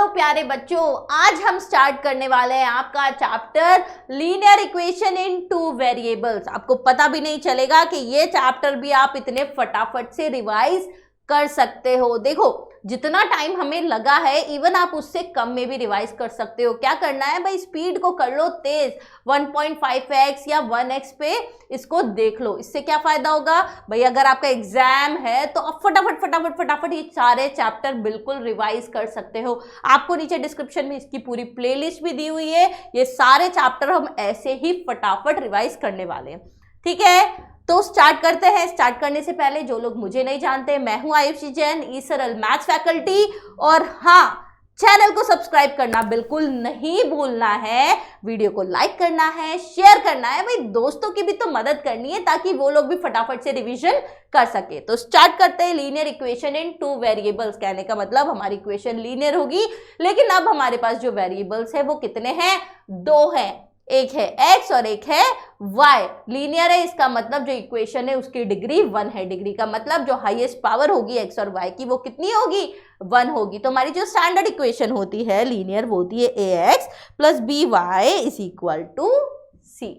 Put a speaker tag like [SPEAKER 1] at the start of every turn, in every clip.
[SPEAKER 1] Hello प्यारे बच्चों, आज हम स्टार्ट करने वाले हैं आपका chapter linear equation in two variables. आपको पता भी नहीं चलेगा कि ये चैप्टर भी आप इतने फटाफट से रिवाइज कर सकते हो। देखो जितना टाइम हमें लगा है इवन आप उससे कम में भी रिवाइज कर सकते हो। क्या करना है भाई, स्पीड को कर लो तेज, 1.5x या 1x पे इसको देख लो। इससे क्या फायदा होगा भाई, अगर आपका एग्जाम है तो आप फटाफट फटाफट फटाफट ये सारे चैप्टर बिल्कुल रिवाइज कर सकते हो। आपको नीचे डिस्क्रिप्शन में इसकी पूरी प्लेलिस्ट भी दी हुई है। ये सारे चैप्टर हम ऐसे ही फटाफट रिवाइज करने वाले हैं, ठीक है। तो स्टार्ट करते हैं। स्टार्ट करने से पहले जो लोग मुझे नहीं जानते, मैं हूं आयुषी जैन, ई-सरल मैथ्स फैकल्टी। और हाँ, चैनल को सब्सक्राइब करना बिल्कुल नहीं भूलना है, वीडियो को लाइक करना है, शेयर करना है, भाई दोस्तों की भी तो मदद करनी है ताकि वो लोग भी फटाफट से रिवीजन कर सके। तो स्टार्ट करते हैं। Linear equation in two variables, कहने का मतलब हमारी इक्वेशन लीनियर होगी, लेकिन अब हमारे पास जो वेरिएबल्स है वो कितने हैं? दो हैं, एक है x और एक है y। लीनियर है इसका मतलब जो इक्वेशन है उसकी डिग्री 1 है। डिग्री का मतलब जो हाईएस्ट पावर होगी x और y की वो कितनी होगी? 1 होगी। तो हमारी जो स्टैंडर्ड इक्वेशन होती है लीनियर वो होती है ax plus by is equal to c,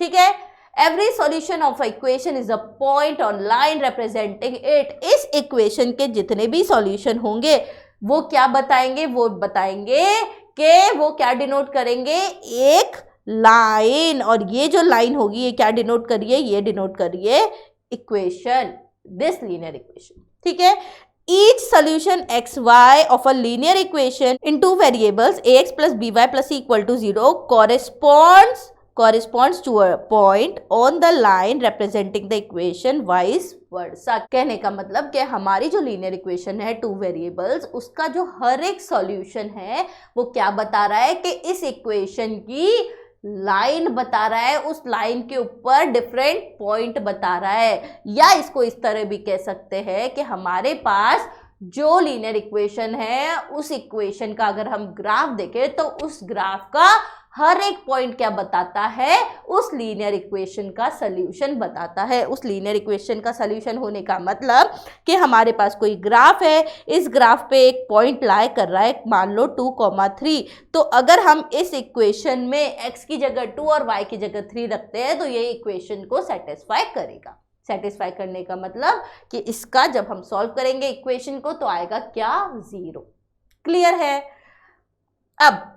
[SPEAKER 1] ठीक है। Every solution of equation is a point on line representing it. इस इक्वेशन के जितने भी सॉल्यूशन होंगे वो क्या बताएंगे? वो बताएंगे कि वो क्या डिनोट करेंगे? एक लाइन। और ये जो लाइन होगी ये क्या डिनोट करिए? ये डिनोट करिए इक्वेशन, दिस लीनियर इक्वेशन, ठीक है। Each solution xy of a linear equation in two variables ax plus by plus c equal to 0 corresponds to a point on the line representing the equation vice versa। कहने का मतलब कि हमारी जो linear equation है two variables, उसका जो हर एक सॉल्यूशन है वो क्या बता रहा है कि इस इक्वेशन की लाइन बता रहा है, उस लाइन के ऊपर डिफरेंट पॉइंट बता रहा है। या इसको इस तरह भी कह सकते हैं कि हमारे पास जो लीनियर इक्वेशन है उस इक्वेशन का अगर हम ग्राफ देखें तो उस ग्राफ का हर एक पॉइंट क्या बताता है? उस लीनियर इक्वेशन का सॉल्यूशन बताता है। उस लीनियर इक्वेशन का सॉल्यूशन होने का मतलब कि हमारे पास कोई ग्राफ है, इस ग्राफ पे एक पॉइंट लाई कर रहा है, मान लो 2,3। तो अगर हम इस इक्वेशन में x की जगह 2 और y की जगह 3 रखते हैं तो ये इक्वेशन को सेटिस्फाई करेगा। सेटिस्फाई करने का मतलब कि इसका जब हम सॉल्व करेंगे इक्वेशन को तो आएगा क्या? 0। क्लियर है? अब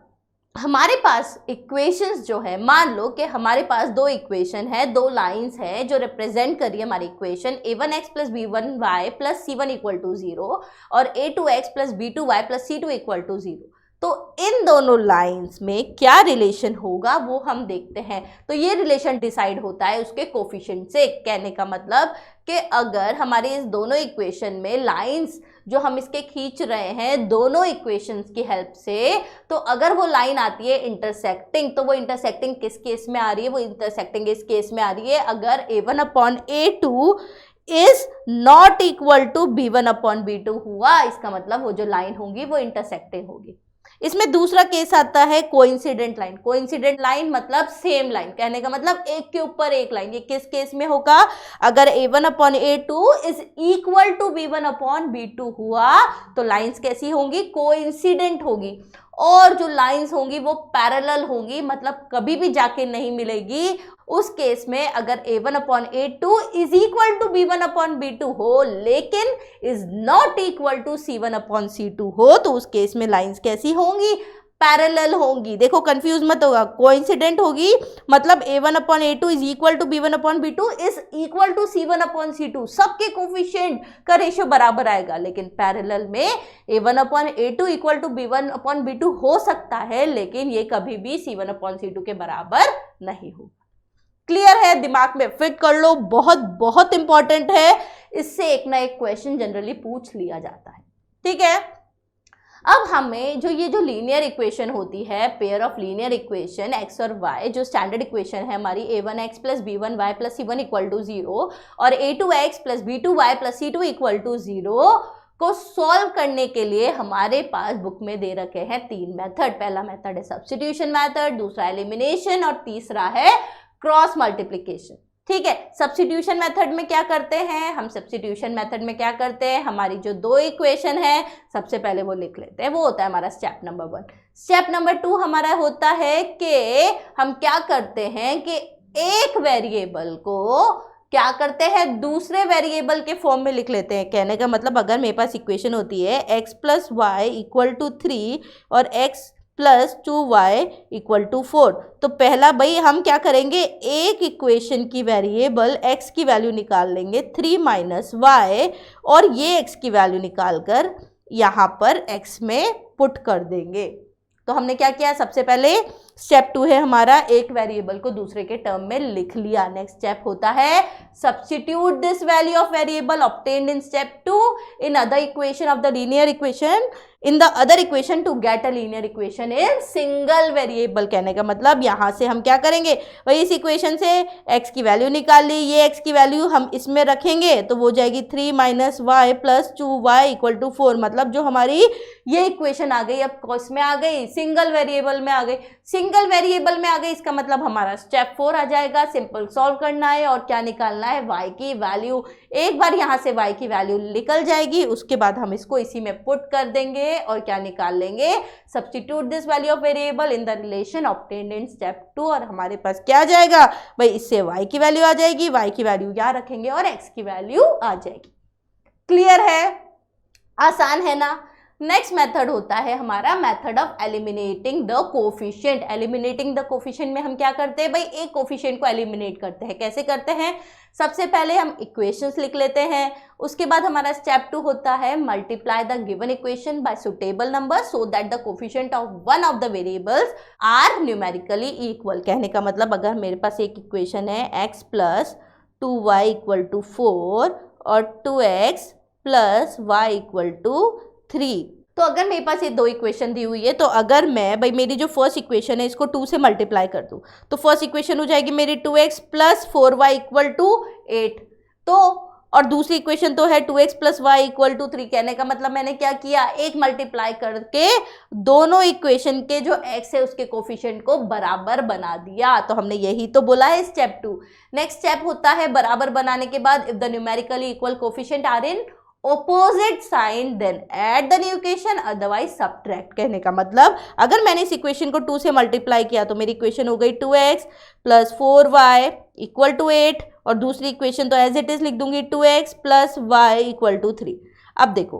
[SPEAKER 1] हमारे पास इक्वेशंस जो है, मान लो कि हमारे पास दो इक्वेशन है, दो लाइंस है जो रिप्रेजेंट कर रही है हमारी equation a1x plus b1y plus c1 equal to 0 और a2x plus b2y plus c2 equal to 0। तो इन दोनों लाइंस में क्या रिलेशन होगा वो हम देखते हैं। तो ये रिलेशन डिसाइड होता है उसके कोफिशिएंट से। कहने का मतलब कि अगर हमारे इस दोनों इक्वेशन में लाइंस जो हम इसके खींच रहे हैं दोनों इक्वेशंस की हेल्प से, तो अगर वो लाइन आती है इंटरसेक्टिंग, तो वो इंटरसेक्टिंग किस केस में आ रही है? वो इंटरसेक्टिंग इस केस में आ रही है अगर a1/a2 is not equal to b1/b2 हुआ। इसका मतलब वो जो लाइन होगी वो इंटरसेक्टिंग होगी। इसमें दूसरा केस आता है कोइंसिडेंट लाइन। कोइंसिडेंट लाइन मतलब सेम लाइन, कहने का मतलब एक के ऊपर एक लाइन। ये किस केस में होगा? अगर a1/a2 is equal to b1/b2 हुआ तो लाइंस कैसी होंगी? कोइंसिडेंट होगी। और जो लाइंस होंगी वो पैरेलल होंगी, मतलब कभी भी जाके नहीं मिलेगी। उस केस में अगर a1/a2 is equal to b1/b2 हो लेकिन is not equal to c1/c2 हो तो उस केस में लाइंस कैसी होंगी? पैरेलल होंगी। देखो कंफ्यूज मत होगा, कोइंसिडेंट होगी मतलब a1/a2 is equal to b1/b2 is equal to c1/c2, सबके कोफिशिएंट का रेशियो बराबर आएगा। लेकिन पैरेलल में a1/a2 इक्वल टू b1/b2 हो सकता है लेकिन ये कभी भी c1/c2 के बराबर नहीं होगा। क्लियर है? दिमाग में फिट कर लो, बहुत बहुत इंपॉर्टेंट है। इससे एक ना एक क्वेश्चन जनरली पूछ लिया जाता है, ठीक है। अब हमें जो ये जो लीनियर इक्वेशन होती है, pair of linear equation x और y, जो स्टैंडर्ड इक्वेशन है हमारी a1x plus b1y plus c1 equal to 0 और a2x plus b2y plus c2 equal to 0 को सॉल्व करने के लिए हमारे पास बुक में दे रखे हैं 3 मेथड। पहला मेथड है सब्स्टिट्यूशन मेथड, दूसरा एलिमिनेशन और तीसरा है क्रॉस मल्टीप्लिकेशन, ठीक है। सब्स्टिट्यूशन मेथड में क्या करते हैं हम? सब्स्टिट्यूशन मेथड में क्या करते हैं, हमारी जो दो इक्वेशन है सबसे पहले वो लिख लेते हैं, वो होता है हमारा स्टेप नंबर 1। स्टेप नंबर 2 हमारा होता है कि हम क्या करते हैं कि एक वेरिएबल को क्या करते हैं, दूसरे वेरिएबल के फॉर्म में लिख लेते हैं। कहने का मतलब अगर मेरे पास इक्वेशन होती है x + y = 3 और x + 2y = 4, तो पहला भाई हम क्या करेंगे, एक इक्वेशन की वेरिएबल x की वैल्यू निकाल लेंगे 3 - y, और ये x की वैल्यू निकाल कर यहाँ पर x में पुट कर देंगे। तो हमने क्या किया, सबसे पहले स्टेप 2 है हमारा, एक वेरिएबल को दूसरे के टर्म में लिख लिया। नेक्स्ट स्टेप होता है substitute this value of variable obtained in step 2 in other equation of the linear equation in the other equation to get a linear equation in single variable. कहने का मतलब यहाँ से हम क्या करेंगे, वही इस इक्वेशन से x की वैल्यू निकाल ली, ये x की वैल्यू हम इसमें रखेंगे तो वो हो जाएगी 3 - y + 2y = 4। मतलब जो हमारी ये इक्वेशन आ गई, अब इसमें आ गई, सिंगल वेरिएबल में आ गई। सिंगल वेरिएबल में आ गई इसका मतलब हमारा स्टेप 4 आ जाएगा। सिंपल सॉल्व करना है और क्या निकालना है, y की वैल्यू। एक बार यहाँ से y की वैल्यू निकल जाएगी, उसके बाद हम इसको इसी में पुट कर देंगे और क्या निकाल लेंगे, substitute this value of variable in the relation obtained in step 2, और हमारे पास क्या आ जाएगा भाई, इससे y की वैल्यू आ जाएगी, y की वैल्यू यहाँ रखेंगे और x की वैल्यू आ जाएगी। क्लियर है, आसान है ना। नेक्स्ट मेथड होता है हमारा method of eliminating the coefficient. Eliminating the coefficient में हम क्या करते हैं भाई, एक कोफिशिएंट को एलिमिनेट करते हैं। कैसे करते हैं, सबसे पहले हम इक्वेशंस लिख लेते हैं, उसके बाद हमारा स्टेप 2 होता है multiply the given equation by suitable number so that the coefficient of one of the variables are numerically equal. कहने का मतलब अगर मेरे पास एक इक्वेशन है x + 2y = 4 और 2x + y = 3, तो अगर मेरे पास ये दो इक्वेशन दी हुई है, तो अगर मैं भाई मेरी जो फर्स्ट इक्वेशन है इसको 2 से मल्टीप्लाई कर दूं तो फर्स्ट इक्वेशन हो जाएगी मेरी 2x + 4y = 8, तो और दूसरी इक्वेशन तो है 2x + y = 3। कहने का मतलब मैंने क्या किया, एक मल्टीप्लाई करके दोनों इक्वेशन के जो x है उसके कोफिशिएंट को बराबर बना दिया। तो हमने यही तो बोला है स्टेप 2। नेक्स्ट स्टेप होता है बराबर बनाने के बाद if the numerically equal coefficient are in opposite sign then add the new equation otherwise subtract. कहने का मतलब अगर मैंने इस इक्वेशन को 2 से मल्टीप्लाई किया तो मेरी इक्वेशन हो गई 2x + 4y = 8, और दूसरी इक्वेशन तो एज इट इज लिख दूंगी 2x + y = 3। अब देखो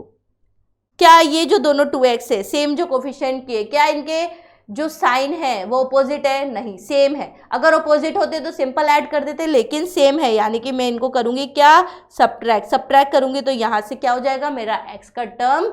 [SPEAKER 1] क्या ये जो दोनों 2x है सेम जो कोफिशिएंट के, क्या इनके जो साइन है वो अपोजिट है? नहीं, सेम है। अगर अपोजिट होते तो सिंपल ऐड कर देते, लेकिन सेम है, यानी कि मैं इनको करूंगी क्या, सब्ट्रैक्ट करूंगी, तो यहाँ से क्या हो जाएगा, मेरा x का टर्म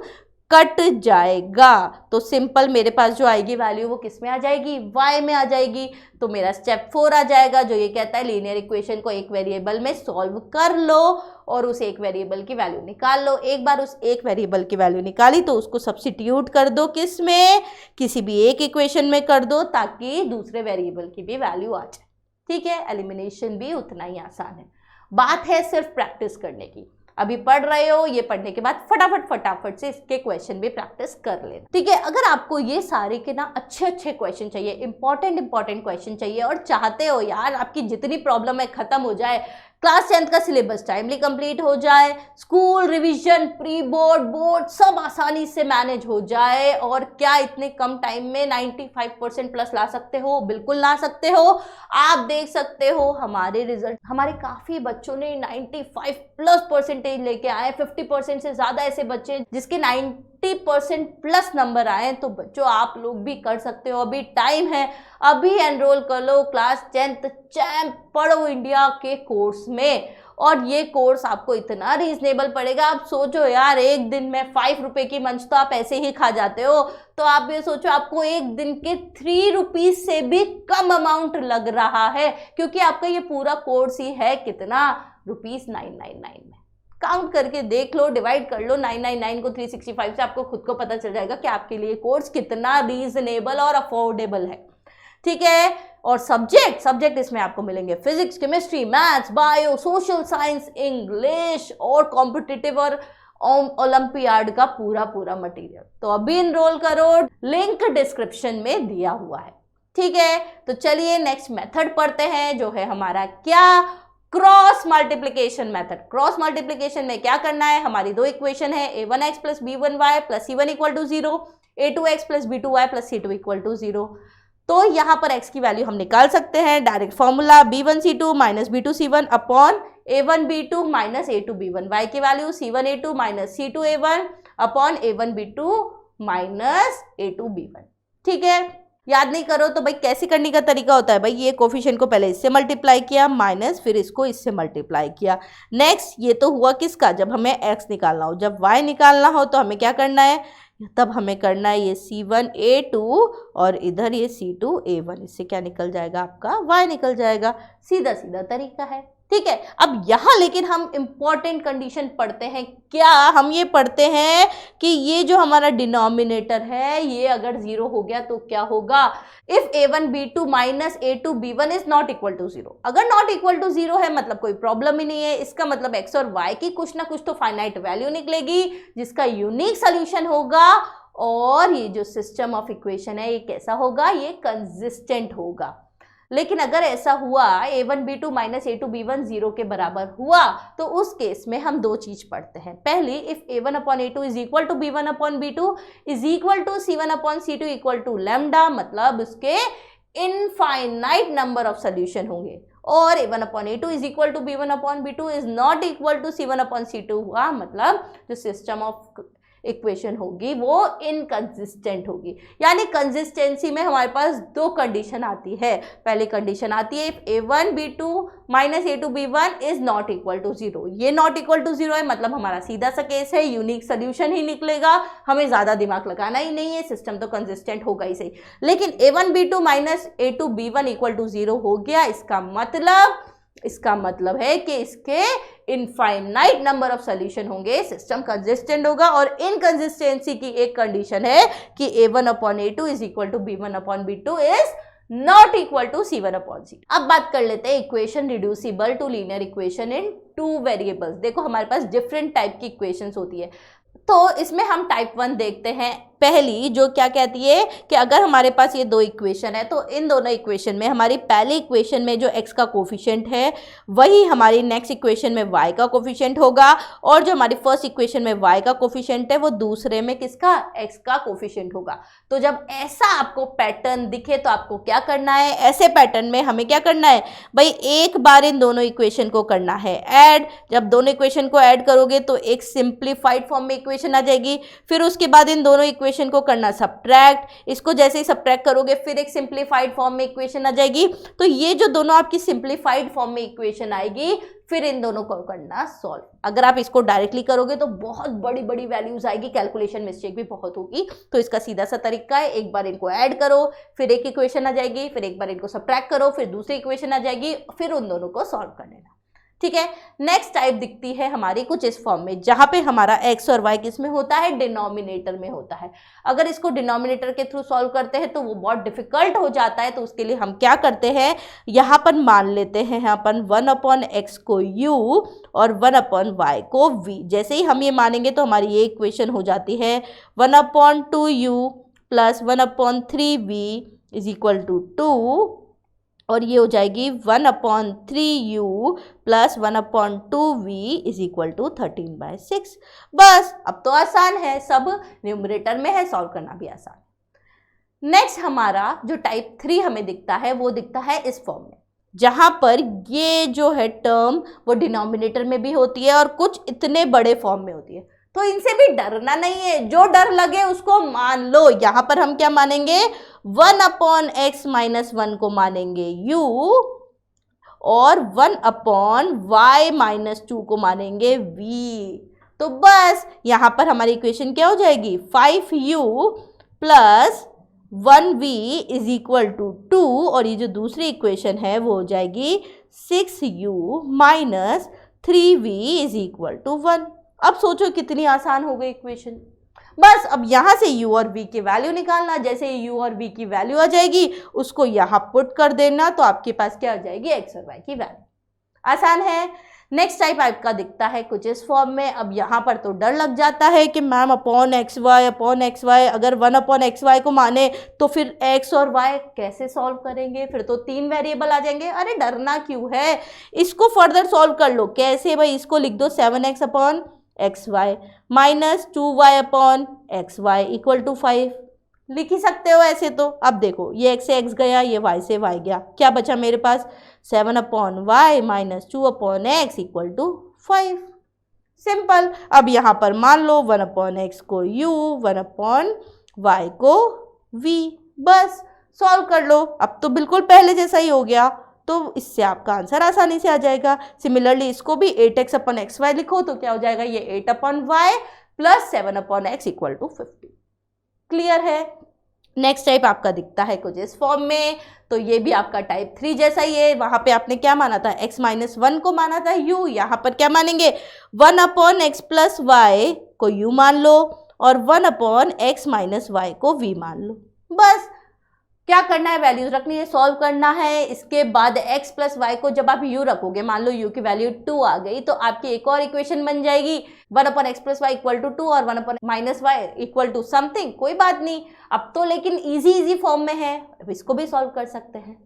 [SPEAKER 1] कट जाएगा। तो सिंपल मेरे पास जो आएगी वैल्यू वो किस में आ जाएगी, y में आ जाएगी। तो मेरा स्टेप 4 आ जाएगा जो ये कहता है लीनियर इक्वेशन को एक वेरिएबल में सॉल्व कर लो और उस एक वेरिएबल की वैल्यू निकाल लो। एक बार उस एक वेरिएबल की वैल्यू निकाली तो उसको सब्स्टिट्यूट कर दो, किस में, किसी भी एक इक्वेशन में कर दो ताकि दूसरे वेरिएबल की भी वैल्यू आ जाए। ठीक है, एलिमिनेशन भी उतना ही आसान है। बात है सिर्फ प्रैक्टिस करने की। अभी पढ़ रहे हो, ये पढ़ने के बाद फटाफट से इसके क्वेश्चन भी प्रैक्टिस कर लेना। ठीक है, अगर आपको ये सारे के ना अच्छे क्वेश्चन चाहिए, इंपॉर्टेंट क्वेश्चन चाहिए और चाहते हो यार आपकी जितनी प्रॉब्लम है खत्म हो जाए, क्लास 10th का सिलेबस टाइमली कंप्लीट हो जाए, school revision, pre board, board सब आसानी से मैनेज हो जाए, और क्या इतने कम टाइम में 95% प्लस ला सकते हो? बिल्कुल ला सकते हो। आप देख सकते हो हमारे रिजल्ट, हमारे काफ़ी बच्चों ने 95+ लेके आए। 50% से ज़्यादा ऐसे बच्चे जिसके 90% प्लस नंबर आए। तो बच्चों आप लोग भी कर सकते हो, अभी टाइम है, अभी एनरोल कर लो क्लास 10th चैंप पढ़ो इंडिया के कोर्स में। और ये कोर्स आपको इतना रीजनेबल पड़ेगा, आप सोचो यार एक दिन में 5 रुपए की मंच तो आप ऐसे ही खा जाते हो, तो आप ये सोचो आपको एक दिन के 3 रुपीज से भी कम अमाउंट लग रहा है, क्योंकि आपका ये पूरा कोर्स ही है कितना, ₹999 में। काउंट करके देख लो, डिवाइड कर लो 999 को 365 से, आपको खुद को पता चल जाएगा कि आपके लिए कोर्स कितना रीजनेबल और अफोर्डेबल है। ठीक है, और सब्जेक्ट इसमें आपको मिलेंगे physics, chemistry, maths, bio, social science, English और कॉम्पिटिटिव और ओलंपियाड का पूरा मटेरियल। तो अभी इनरोल करो, लिंक डिस्क्रिप्शन में दिया हुआ है। ठीक है, तो चलिए नेक्स्ट मेथड पढ़ते हैं जो है हमारा क्या, cross multiplication method. Cross multiplication में क्या करना है, हमारी दो इक्वेशन है a1x plus b1y plus c1 equal to 0, a2x plus b2y plus c2 equal to 0। तो यहाँ पर x की वैल्यू हम निकाल सकते हैं, direct formula b1c2 minus b2c1 upon a1b2 minus a2b1, y की value c1a2 minus c2a1 upon a1b2 minus a2b1। ठीक है, याद नहीं करो तो भाई कैसे करने का तरीका होता है, भाई ये कोफिशिएंट को पहले इससे मल्टीप्लाई किया माइनस फिर इसको इससे मल्टीप्लाई किया। नेक्स्ट ये तो हुआ किसका, जब हमें x निकालना हो, जब y निकालना हो तो हमें क्या करना है, तब हमें करना है ये c1a2 और इधर ये c2a1, इससे क्या निकल जाएगा, आपका y निकल जाएगा। सीधा सीधा तरीका है। ठीक है, अब यहाँ लेकिन हम इंपॉर्टेंट कंडीशन पढ़ते हैं। क्या हम ये पढ़ते हैं कि ये जो हमारा डिनोमिनेटर है ये अगर 0 हो गया तो क्या होगा, if a1b2 minus a2b1 is not equal to 0। अगर नॉट इक्वल टू 0 है मतलब कोई प्रॉब्लम ही नहीं है, इसका मतलब x और y की कुछ ना कुछ तो फाइनाइट वैल्यू निकलेगी जिसका यूनिक सोल्यूशन होगा, और ये जो सिस्टम ऑफ इक्वेशन है ये कैसा होगा, ये कंसिस्टेंट होगा। लेकिन अगर ऐसा हुआ a1b2 माइनस a2b1 0 के बराबर हुआ तो उस केस में हम दो चीज पढ़ते हैं। पहली, if a1 upon a2 is equal to b1 upon b2 is equal to c1 upon c2 equal to lambda, मतलब उसके इनफाइनाइट नंबर ऑफ सोल्यूशन होंगे। और a1 upon a2 is equal to b1 upon b2 is not equal to c1 upon c2 हुआ, मतलब जो system of equation होगी वो inconsistent होगी। यानी कंसिस्टेंसी में हमारे पास दो कंडीशन आती है। पहली कंडीशन आती है if a1b2 minus a2b1 is not equal to 0। ये नॉट इक्वल टू 0 है मतलब हमारा सीधा सा केस है, यूनिक सोल्यूशन ही निकलेगा, हमें ज्यादा दिमाग लगाना ही नहीं है, सिस्टम तो कंसिस्टेंट होगा ही सही। लेकिन a1b2 minus a2b1 equal to 0 हो गया, इसका मतलब है कि इसके इनफाइनाइट नंबर ऑफ सॉल्यूशन होंगे, सिस्टम कंसिस्टेंट होगा। और इनकंसिस्टेंसी की एक कंडीशन है कि a1 upon a2 is equal to b1 upon b2 is not equal to c1 upon c। अब बात कर लेते हैं equation reducible to linear equation in two variables. देखो हमारे पास डिफरेंट टाइप की इक्वेशंस होती है, तो इसमें हम टाइप 1 देखते हैं। पहली जो क्या कहती है कि अगर हमारे पास ये दो इक्वेशन है तो इन दोनों इक्वेशन में हमारी पहली इक्वेशन में जो x का कोफिशिएंट है वही हमारी नेक्स्ट इक्वेशन में y का कोफिशिएंट होगा, और जो हमारी फर्स्ट इक्वेशन में y का कोफिशिएंट है वो दूसरे में किसका, x का कोफिशिएंट होगा। तो जब ऐसा आपको पैटर्न दिखे तो आपको क्या करना है, ऐसे पैटर्न में हमें क्या करना है भाई, एक बार इन दोनों इक्वेशन को करना है ऐड। जब दोनों इक्वेशन को ऐड करोगे तो एक सिंप्लीफाइड फॉर्म में इक्वेशन आ जाएगी, फिर उसके बाद इन दोनों इक्वेशन को करना सब्ट्रैक्ट, इसको जैसे ही सब्ट्रैक्ट करोगे फिर एक सिंप्लीफाइड फॉर्म में इक्वेशन आ जाएगी। तो ये जो दोनों आपकी सिंप्लीफाइड फॉर्म में इक्वेशन आएगी फिर इन दोनों को करना सॉल्व। अगर आप इसको डायरेक्टली करोगे तो बहुत बड़ी बड़ी वैल्यूज आएगी, कैलकुलेशन मिस्टेक भी बहुत होगी। तो इसका सीधा सा तरीका है, एक बार इनको ऐड करो फिर एक इक्वेशन आ जाएगी, फिर एक बार इनको सब्ट्रैक्ट करो फिर दूसरी इक्वेशन आ जाएगी, फिर उन दोनों को सॉल्व कर लेना। ठीक है, नेक्स्ट टाइप दिखती है हमारी कुछ इस फॉर्म में, जहां पे हमारा x और y किस में होता है, डिनोमिनेटर में होता है। अगर इसको डिनोमिनेटर के थ्रू सॉल्व करते हैं तो वो बहुत डिफिकल्ट हो जाता है, तो उसके लिए हम क्या करते हैं, यहाँ पर मान लेते हैं यहाँ पर 1 अपॉन x को u और 1 अपॉन y को v। जैसे ही हम ये मानेंगे तो हमारी ये इक्वेशन हो जाती है 1 upon 2u plus 1 upon 3v is equal to 2, और ये हो जाएगी 1 upon 3u plus 1 upon 2v is equal to 13/6। बस अब तो आसान है, सब न्यूमरेटर में है, सॉल्व करना भी आसान। नेक्स्ट हमारा जो टाइप 3 हमें दिखता है वो दिखता है इस फॉर्म में, जहां पर ये जो है टर्म वो डिनोमिनेटर में भी होती है और कुछ इतने बड़े फॉर्म में होती है। तो इनसे भी डरना नहीं है, जो डर लगे उसको मान लो। यहां पर हम क्या मानेंगे, 1 अपॉन x माइनस 1 को मानेंगे u और 1 अपॉन y माइनस 2 को मानेंगे v। तो बस यहां पर हमारी इक्वेशन क्या हो जाएगी, 5u plus 1v is equal to 2, और ये जो दूसरी इक्वेशन है वो हो जाएगी 6u minus 3v is equal to 1। अब सोचो कितनी आसान हो गई इक्वेशन। बस अब यहाँ से u और v की वैल्यू निकालना, जैसे u और v की वैल्यू आ जाएगी उसको यहाँ पुट कर देना, तो आपके पास क्या आ जाएगी, x और y की वैल्यू। आसान है। नेक्स्ट टाइप आपका दिखता है कुछ इस फॉर्म में। अब यहाँ पर तो डर लग जाता है कि मैम अपॉन एक्स वाई अगर 1 अपॉन एक्स वाई को माने तो फिर एक्स और वाई कैसे सॉल्व करेंगे, फिर तो 3 वेरिएबल आ जाएंगे। अरे डरना क्यों है, इसको फर्दर सॉल्व कर लो। कैसे भाई, इसको लिख दो 7x upon x y minus 2y upon x y equal to 5, लिख ही सकते हो ऐसे तो। अब देखो ये x से x गया, ये y से y गया, क्या बचा मेरे पास 7 upon y minus 2 upon x equal to 5, simple. अब यहाँ पर मान लो 1 अपॉन एक्स को u, 1 अपॉन वाई को v, बस सॉल्व कर लो। अब तो बिल्कुल पहले जैसा ही हो गया, तो इससे आपका आंसर आसानी से आ जाएगा। सिमिलरली इसको भी 8x अपॉन एक्स वाई लिखो तो क्या हो जाएगा, ये 8 upon y plus 7 upon x equal to 50। Clear है। नेक्स्ट टाइप आपका दिखता है कुछ इस फॉर्म में, तो ये भी आपका टाइप 3 जैसा ही है। वहां पे आपने क्या माना था, x माइनस 1 को माना था u, यहाँ पर क्या मानेंगे 1 अपॉन एक्स प्लस वाई को u मान लो और 1 अपॉन एक्स माइनस वाई को v मान लो। बस क्या करना है, वैल्यूज रखनी है, सॉल्व करना है। इसके बाद x प्लस वाई को जब आप u रखोगे, मान लो u की वैल्यू 2 आ गई, तो आपकी एक और इक्वेशन बन जाएगी 1 upon x plus y equal to 2 और 1 upon minus y equal to something. कोई बात नहीं, अब तो लेकिन इजी फॉर्म में है, अब इसको भी सॉल्व कर सकते हैं,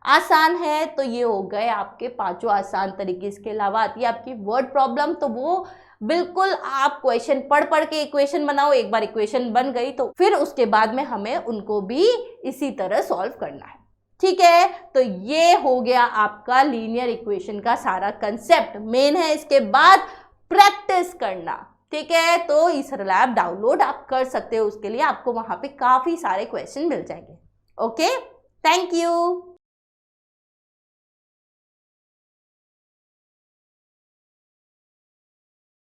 [SPEAKER 1] आसान है। तो ये हो गए आपके 5 आसान तरीके। इसके अलावा आती है आपकी वर्ड प्रॉब्लम, तो वो बिल्कुल आप क्वेश्चन पढ़ के इक्वेशन बनाओ। एक बार इक्वेशन बन गई तो फिर उसके बाद में हमें उनको भी इसी तरह सॉल्व करना है, ठीक है। तो ये हो गया आपका लीनियर इक्वेशन का सारा कंसेप्ट। मेन है इसके बाद प्रैक्टिस करना, ठीक है। तो ईसर लैब डाउनलोड आप कर सकते हो, उसके लिए आपको वहां पे काफी सारे क्वेश्चन मिल जाएंगे। Okay, thank you.